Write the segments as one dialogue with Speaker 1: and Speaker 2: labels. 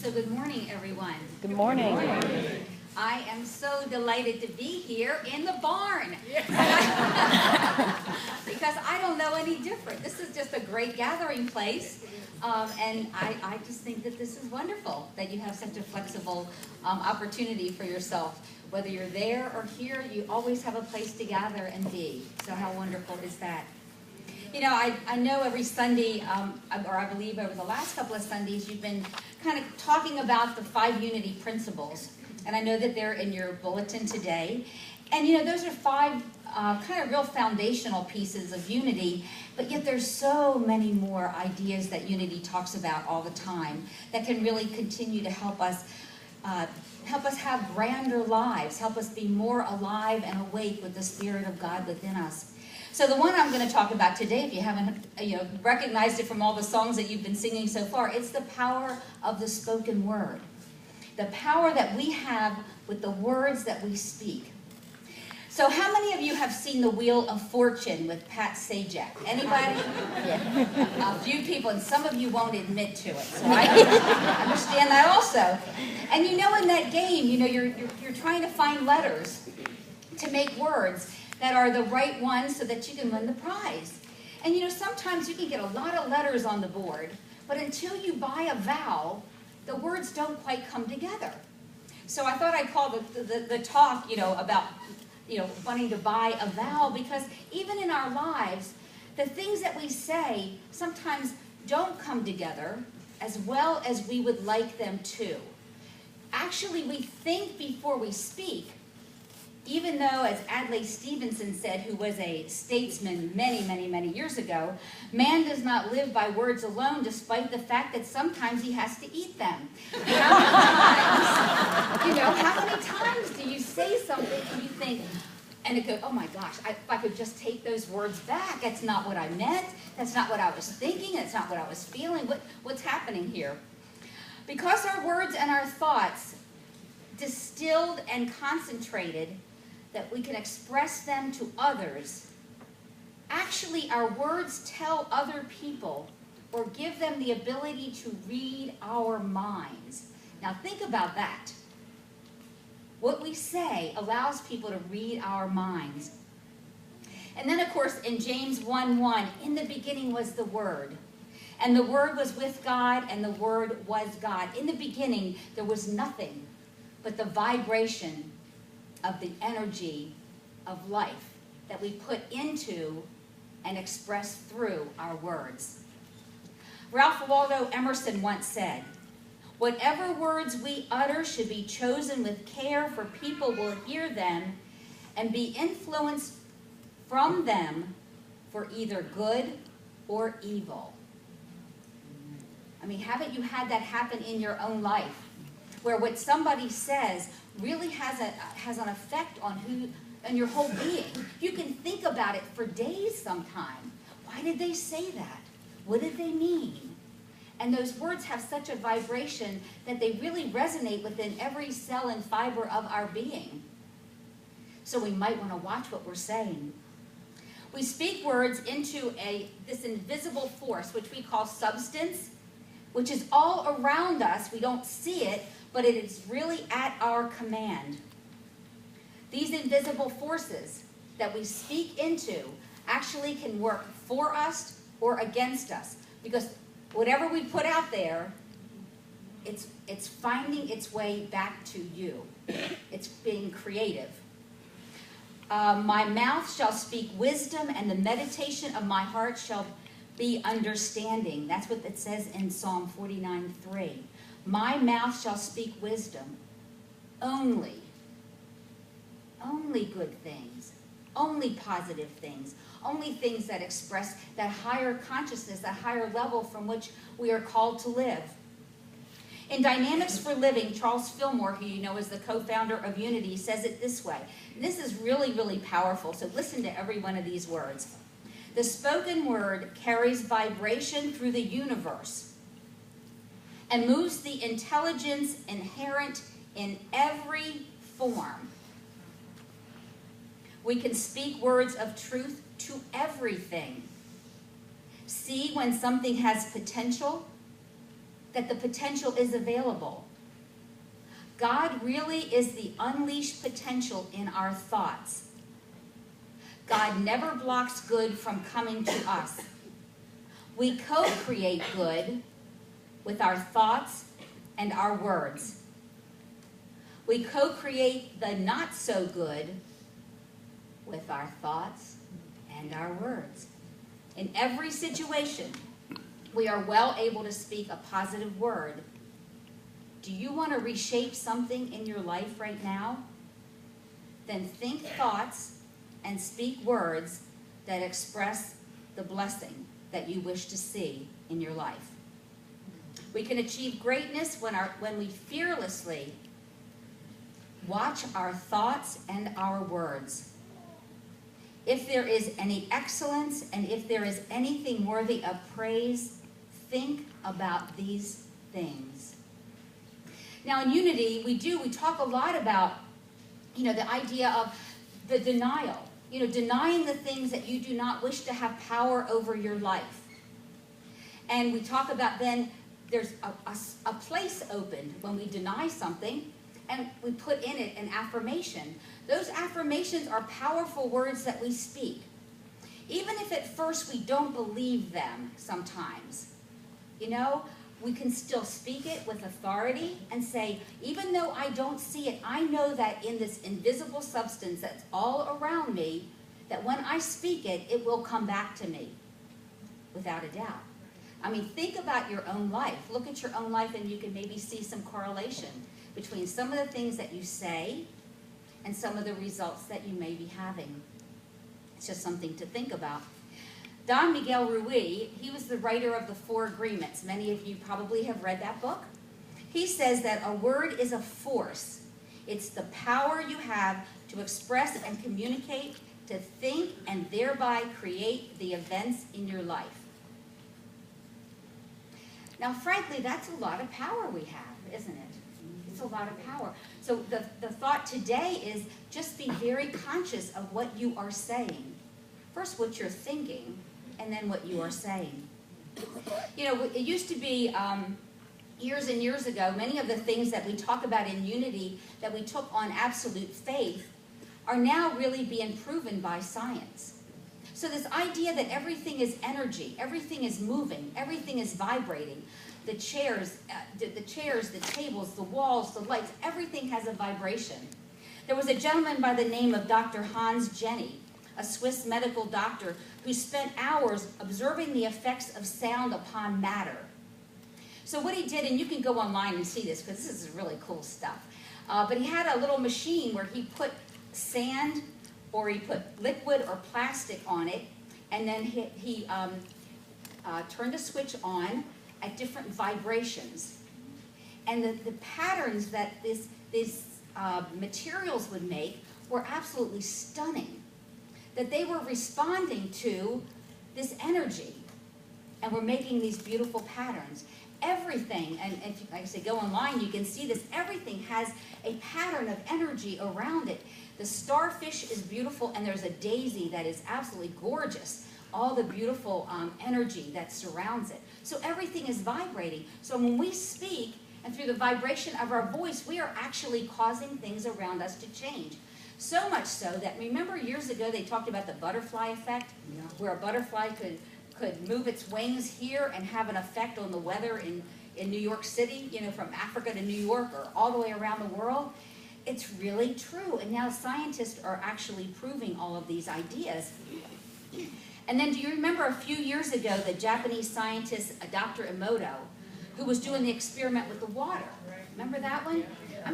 Speaker 1: So good morning, everyone.
Speaker 2: Good morning.
Speaker 3: Good morning.
Speaker 1: I am so delighted to be here in the barn. Because I don't know any different. This is just a great gathering place. And I just think that this is wonderful, that you have such a flexible opportunity for yourself. Whether you're there or here, you always have a place to gather and be. So how wonderful is that? You know, I know every Sunday, or I believe over the last couple of Sundays, you've been kind of talking about the 5 unity principles. And I know that they're in your bulletin today. And you know, those are 5 kind of real foundational pieces of unity, but yet there's so many more ideas that unity talks about all the time that can really continue to help us have grander lives, help us be more alive and awake with the Spirit of God within us. So the one I'm going to talk about today, if you haven't recognized it from all the songs that you've been singing so far, it's the power of the spoken word. The power that we have with the words that we speak. So how many of you have seen The Wheel of Fortune with Pat Sajak? Anybody? Yeah. A few people, and some of you won't admit to it, so I understand that also. And you know, in that game, you know, you're trying to find letters to make words that are the right ones so that you can win the prize. And you know, sometimes you can get a lot of letters on the board, but until you buy a vowel, the words don't quite come together. So I thought I'd call the talk, about, wanting to buy a vowel, because even in our lives, the things that we say sometimes don't come together as well as we would like them to. Actually, we think before we speak, even though, as Adlai Stevenson said, who was a statesman many, many, many years ago, man does not live by words alone, despite the fact that sometimes he has to eat them. How many times do you say something and you think, and it goes, oh my gosh, if I could just take those words back, that's not what I meant, that's not what I was thinking, that's not what I was feeling, what's happening here? Because our words and our thoughts, distilled and concentrated, that we can express them to others. Actually, our words tell other people or give them the ability to read our minds. Now think about that. What we say allows people to read our minds. And then, of course, in James 1:1, in the beginning was the Word. And the Word was with God, and the Word was God. In the beginning, there was nothing but the vibration of the energy of life that we put into and express through our words. Ralph Waldo Emerson once said, "Whatever words we utter should be chosen with care, for people will hear them and be influenced from them for either good or evil." I mean, haven't you had that happen in your own life, where what somebody says really has an effect on your whole being? You can think about it for days sometime. Why did they say that? What did they mean? And those words have such a vibration that they really resonate within every cell and fiber of our being. So we might want to watch what we're saying. We speak words into this invisible force, which we call substance, which is all around us. We don't see it, but it is really at our command. These invisible forces that we speak into actually can work for us or against us, because whatever we put out there, it's finding its way back to you. It's being creative. My mouth shall speak wisdom, and the meditation of my heart shall be understanding. That's what it says in Psalm 49:3. My mouth shall speak wisdom, only good things, only positive things, only things that express that higher consciousness, that higher level from which we are called to live. In Dynamics for Living, Charles Fillmore, who you know is the co-founder of Unity, says it this way. This is really, really powerful, so listen to every one of these words. The spoken word carries vibration through the universe and moves the intelligence inherent in every form. We can speak words of truth to everything. See when something has potential, that the potential is available. God really is the unleashed potential in our thoughts. God never blocks good from coming to us. We co-create good with our thoughts and our words. We co-create the not so good with our thoughts and our words. In every situation, we are well able to speak a positive word. Do you want to reshape something in your life right now? Then think thoughts and speak words that express the blessing that you wish to see in your life. We can achieve greatness when we fearlessly watch our thoughts and our words. If there is any excellence and if there is anything worthy of praise, think about these things. Now in Unity, we talk a lot about, the idea of the denial. Denying the things that you do not wish to have power over your life. And we talk about then there's a place opened when we deny something and we put in it an affirmation. Those affirmations are powerful words that we speak. Even if at first we don't believe them sometimes, we can still speak it with authority and say, even though I don't see it, I know that in this invisible substance that's all around me, that when I speak it, it will come back to me, without a doubt. Think about your own life. Look at your own life and you can maybe see some correlation between some of the things that you say and some of the results that you may be having. It's just something to think about. Don Miguel Ruiz, he was the writer of the Four Agreements. Many of you probably have read that book. He says that a word is a force. It's the power you have to express and communicate, to think, and thereby create the events in your life. Now, frankly, that's a lot of power we have, isn't it? It's a lot of power. So the thought today is just be very conscious of what you are saying. First, what you're thinking, and then what you are saying. It used to be years and years ago, many of the things that we talk about in Unity that we took on absolute faith are now really being proven by science. So this idea that everything is energy, everything is moving, everything is vibrating, the chairs, the tables, the walls, the lights, everything has a vibration. There was a gentleman by the name of Dr. Hans Jenny, a Swiss medical doctor who spent hours observing the effects of sound upon matter. So what he did, and you can go online and see this because this is really cool stuff, but he had a little machine where he put sand or he put liquid or plastic on it, and then he turned a switch on at different vibrations. And the patterns that these materials would make were absolutely stunning. That they were responding to this energy and were making these beautiful patterns. Everything, and if, like I say, go online, you can see this, everything has a pattern of energy around it. The starfish is beautiful, and there's a daisy that is absolutely gorgeous. All the beautiful energy that surrounds it. So everything is vibrating. So when we speak, and through the vibration of our voice, we are actually causing things around us to change. So much so that, remember years ago they talked about the butterfly effect, where a butterfly could move its wings here and have an effect on the weather in New York City, from Africa to New York or all the way around the world. It's really true, and now scientists are actually proving all of these ideas. And then do you remember a few years ago the Japanese scientist, Dr. Emoto, who was doing the experiment with the water? Remember that one?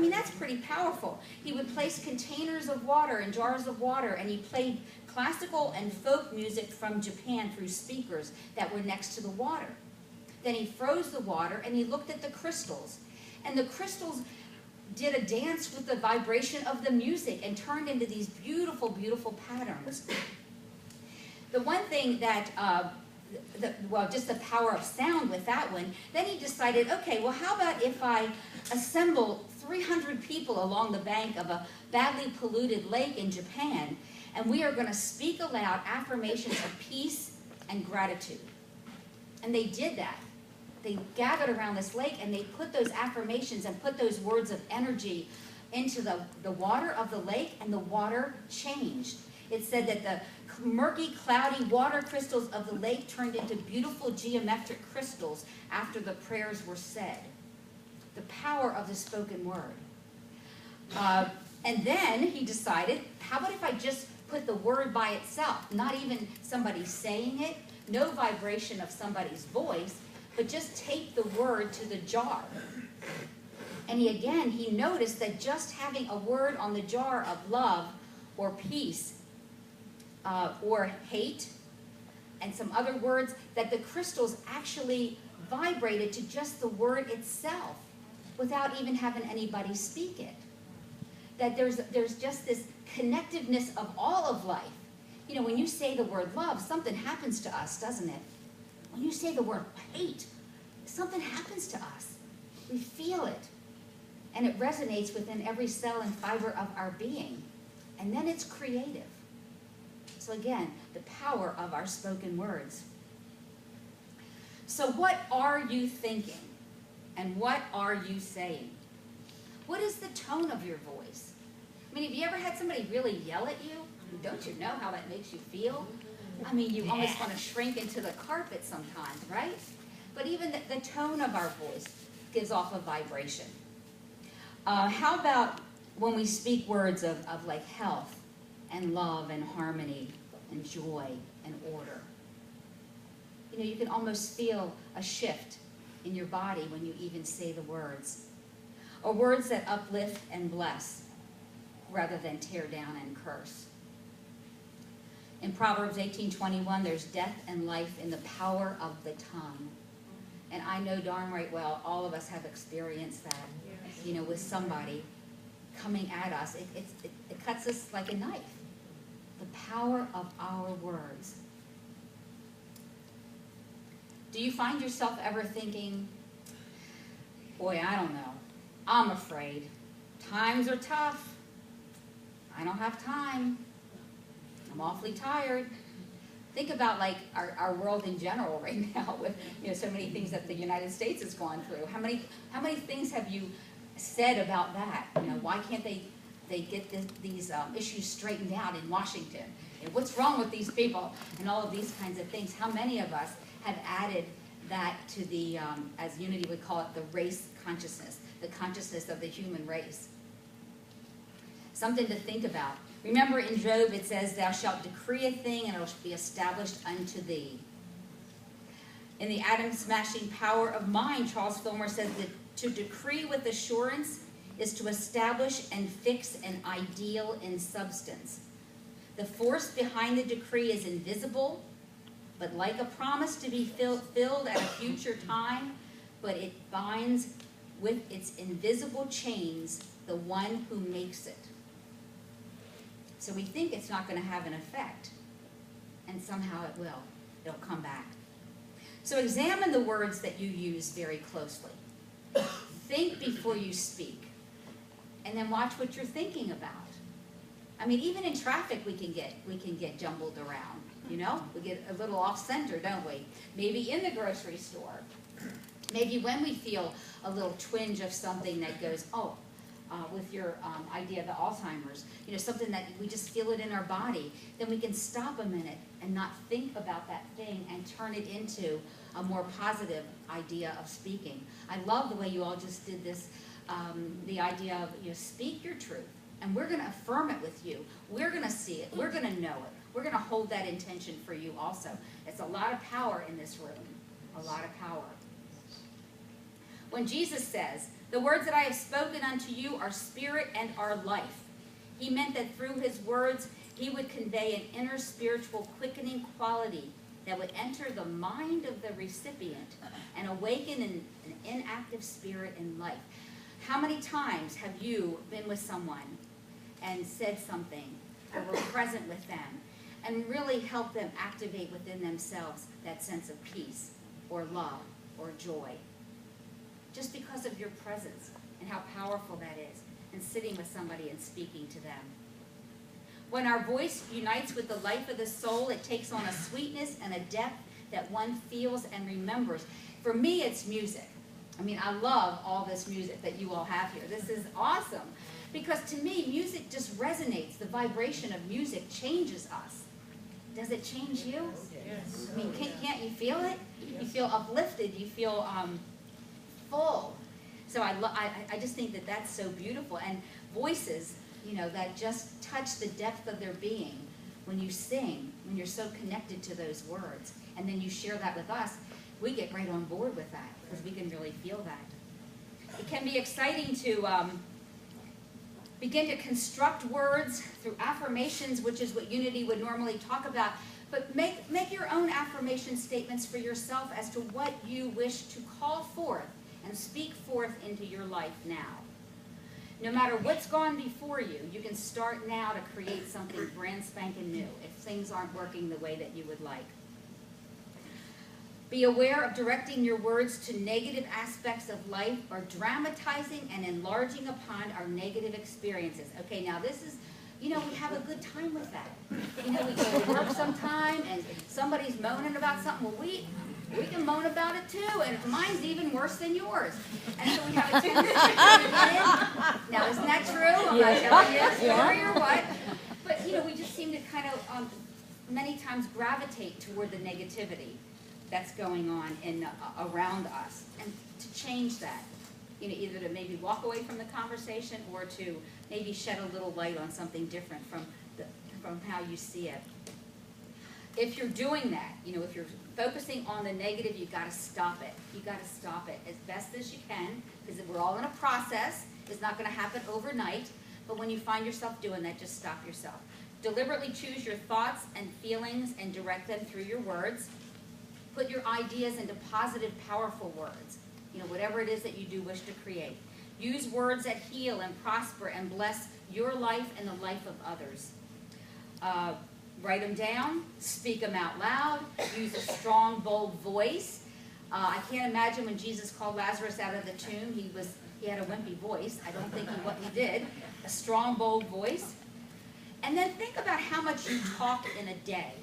Speaker 1: That's pretty powerful. He would place containers of water and jars of water, and he played classical and folk music from Japan through speakers that were next to the water. Then he froze the water, and he looked at the crystals. And the crystals did a dance with the vibration of the music and turned into these beautiful, beautiful patterns. The one thing that, just the power of sound with that one, then he decided, okay, well, how about if I assemble 300 people along the bank of a badly polluted lake in Japan, and we are going to speak aloud affirmations of peace and gratitude. And they did that. they gathered around this lake and they put those affirmations and put those words of energy into the water of the lake, and the water changed. It said that the murky, cloudy water crystals of the lake turned into beautiful geometric crystals after the prayers were said. The power of the spoken word. And then he decided, how about if I just put the word by itself, not even somebody saying it, no vibration of somebody's voice, but just tape the word to the jar. And he noticed that just having a word on the jar of love or peace or hate and some other words, that the crystals actually vibrated to just the word itself without even having anybody speak it. That there's just this connectiveness of all of life. You know, when you say the word love, something happens to us, doesn't it? When you say the word hate, something happens to us. We feel it. And it resonates within every cell and fiber of our being. And then it's creative. So again, the power of our spoken words. So what are you thinking? And what are you saying? What is the tone of your voice? I mean, have you ever had somebody really yell at you? Don't you know how that makes you feel? I mean, you almost want to shrink into the carpet sometimes, right? But even the tone of our voice gives off a vibration. How about when we speak words of like health and love and harmony and joy and order? You know, you can almost feel a shift in your body when you even say the words. Or words that uplift and bless rather than tear down and curse. In Proverbs 18:21, there's death and life in the power of the tongue. And I know darn right well, all of us have experienced that, you know, with somebody coming at us. It cuts us like a knife. The power of our words. Do you find yourself ever thinking, boy, I don't know, I'm afraid. Times are tough. I don't have time. I'm awfully tired. Think about like our world in general right now with, you know, so many things that the United States has gone through. How many things have you said about that? You know, why can't they get these issues straightened out in Washington? You know, what's wrong with these people? And all of these kinds of things. How many of us have added that to the, as Unity would call it, the race consciousness, the consciousness of the human race? Something to think about. Remember in Job it says, thou shalt decree a thing and it will be established unto thee. In the atom-smashing power of mind, Charles Fillmore says that to decree with assurance is to establish and fix an ideal in substance. The force behind the decree is invisible, but like a promise to be filled at a future time, but it binds with its invisible chains the one who makes it. So we think it's not going to have an effect, and somehow it will. It'll come back. So examine the words that you use very closely. Think before you speak, and then watch what you're thinking about. I mean, even in traffic we can get jumbled around, you know? We get a little off center, don't we? Maybe in the grocery store. Maybe when we feel a little twinge of something that goes, with your idea of the Alzheimer's, you know, something that we just feel it in our body, then we can stop a minute and not think about that thing and turn it into a more positive idea of speaking. I love the way you all just did this, the idea of, you know, speak your truth, and we're going to affirm it with you. We're going to see it. We're going to know it. We're going to hold that intention for you also. It's a lot of power in this room, a lot of power. When Jesus says, the words that I have spoken unto you are spirit and are life, he meant that through his words, he would convey an inner spiritual quickening quality that would enter the mind of the recipient and awaken an inactive spirit in life. How many times have you been with someone and said something or were present with them and really helped them activate within themselves that sense of peace or love or joy? Just because of your presence and how powerful that is, and sitting with somebody and speaking to them. When our voice unites with the life of the soul, it takes on a sweetness and a depth that one feels and remembers. For me, it's music. I mean, I love all this music that you all have here. This is awesome. Because to me, music just resonates. The vibration of music changes us. Does it change you?
Speaker 2: Yes.
Speaker 1: I mean, can't you feel it? You feel uplifted. You feel full. So I just think that that's so beautiful. And voices, you know, that just touch the depth of their being. When you sing, when you're so connected to those words, and then you share that with us, we get right on board with that because we can really feel that. It can be exciting to begin to construct words through affirmations, which is what Unity would normally talk about. But make your own affirmation statements for yourself as to what you wish to call forth and speak forth into your life now. No matter what's gone before you, you can start now to create something brand spanking new if things aren't working the way that you would like. Be aware of directing your words to negative aspects of life or dramatizing and enlarging upon our negative experiences. Okay, now this is, you know, we have a good time with that. You know, we go to work sometime and somebody's moaning about something. Well, we can moan about it too, and mine's even worse than yours. And so we have a tendency to now, isn't that true? I'm not telling you a story or what. But, you know, we just seem to kind of many times gravitate toward the negativity that's going on around us. And to change that, you know, either to maybe walk away from the conversation or to maybe shed a little light on something different from how you see it. If you're doing that, you know, if you're focusing on the negative, you've got to stop it. You've got to stop it as best as you can, because we're all in a process. It's not going to happen overnight. But when you find yourself doing that, just stop yourself. Deliberately choose your thoughts and feelings and direct them through your words. Put your ideas into positive, powerful words. You know, whatever it is that you do wish to create. Use words that heal and prosper and bless your life and the life of others. Write them down, speak them out loud, use a strong, bold voice. I can't imagine when Jesus called Lazarus out of the tomb, he had a wimpy voice. I don't think he did. A strong, bold voice. And then think about how much you talk in a day.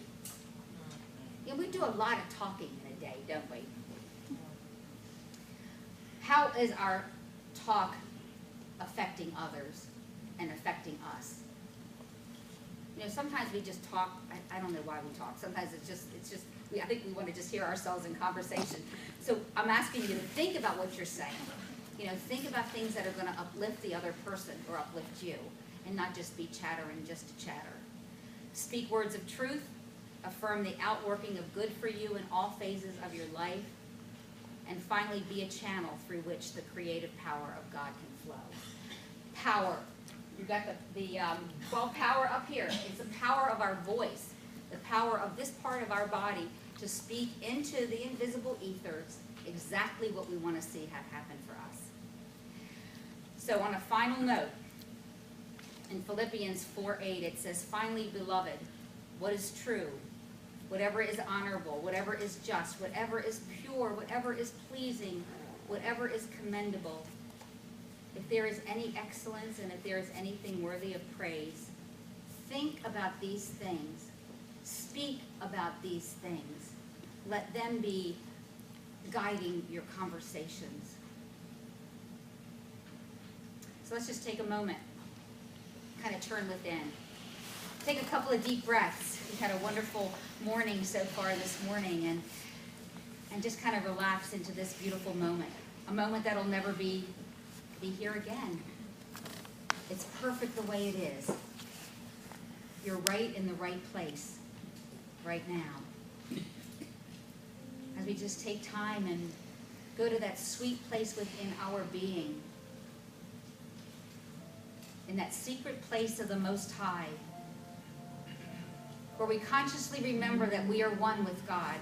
Speaker 1: You know, we do a lot of talking in a day, don't we? How is our talk affecting others and affecting us? You know, sometimes we just talk. I don't know why we talk. Sometimes it's just. I think we want to just hear ourselves in conversation. So I'm asking you to think about what you're saying. You know, think about things that are going to uplift the other person or uplift you, and not just be chattering just to chatter. Speak words of truth. Affirm the outworking of good for you in all phases of your life. And finally, be a channel through which the creative power of God can flow. Power. You've got the 12 power up here. It's the power of our voice, the power of this part of our body to speak into the invisible ethers exactly what we want to see have happen for us. So on a final note, in Philippians 4:8, it says, "Finally, beloved, what is true, whatever is honorable, whatever is just, whatever is pure, whatever is pleasing, whatever is commendable, if there is any excellence and if there is anything worthy of praise, think about these things. Speak about these things. Let them be guiding your conversations." So let's just take a moment, kind of turn within. Take a couple of deep breaths. We've had a wonderful morning so far this morning, and just kind of relax into this beautiful moment. A moment that'll never be here again. It's perfect the way it is. You're right in the right place right now. As we just take time and go to that sweet place within our being, in that secret place of the Most High, where we consciously remember that we are one with God,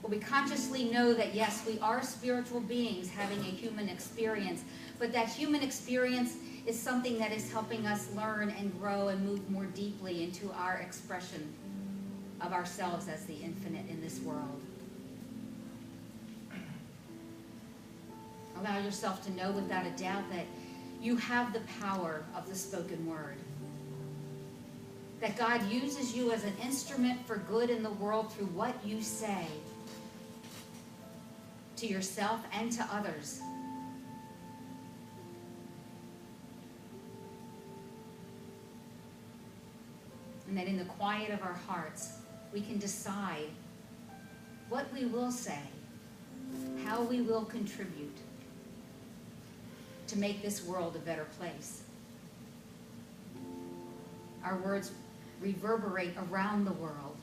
Speaker 1: where we consciously know that, yes, we are spiritual beings having a human experience, but that human experience is something that is helping us learn and grow and move more deeply into our expression of ourselves as the infinite in this world. Allow yourself to know without a doubt that you have the power of the spoken word. That God uses you as an instrument for good in the world through what you say. to yourself and to others. And that in the quiet of our hearts, we can decide what we will say, how we will contribute to make this world a better place. Our words reverberate around the world.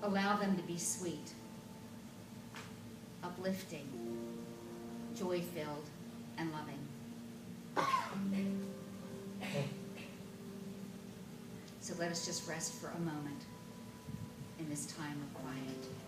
Speaker 1: Allow them to be sweet, uplifting, joy-filled, and loving. So let us just rest for a moment in this time of quiet.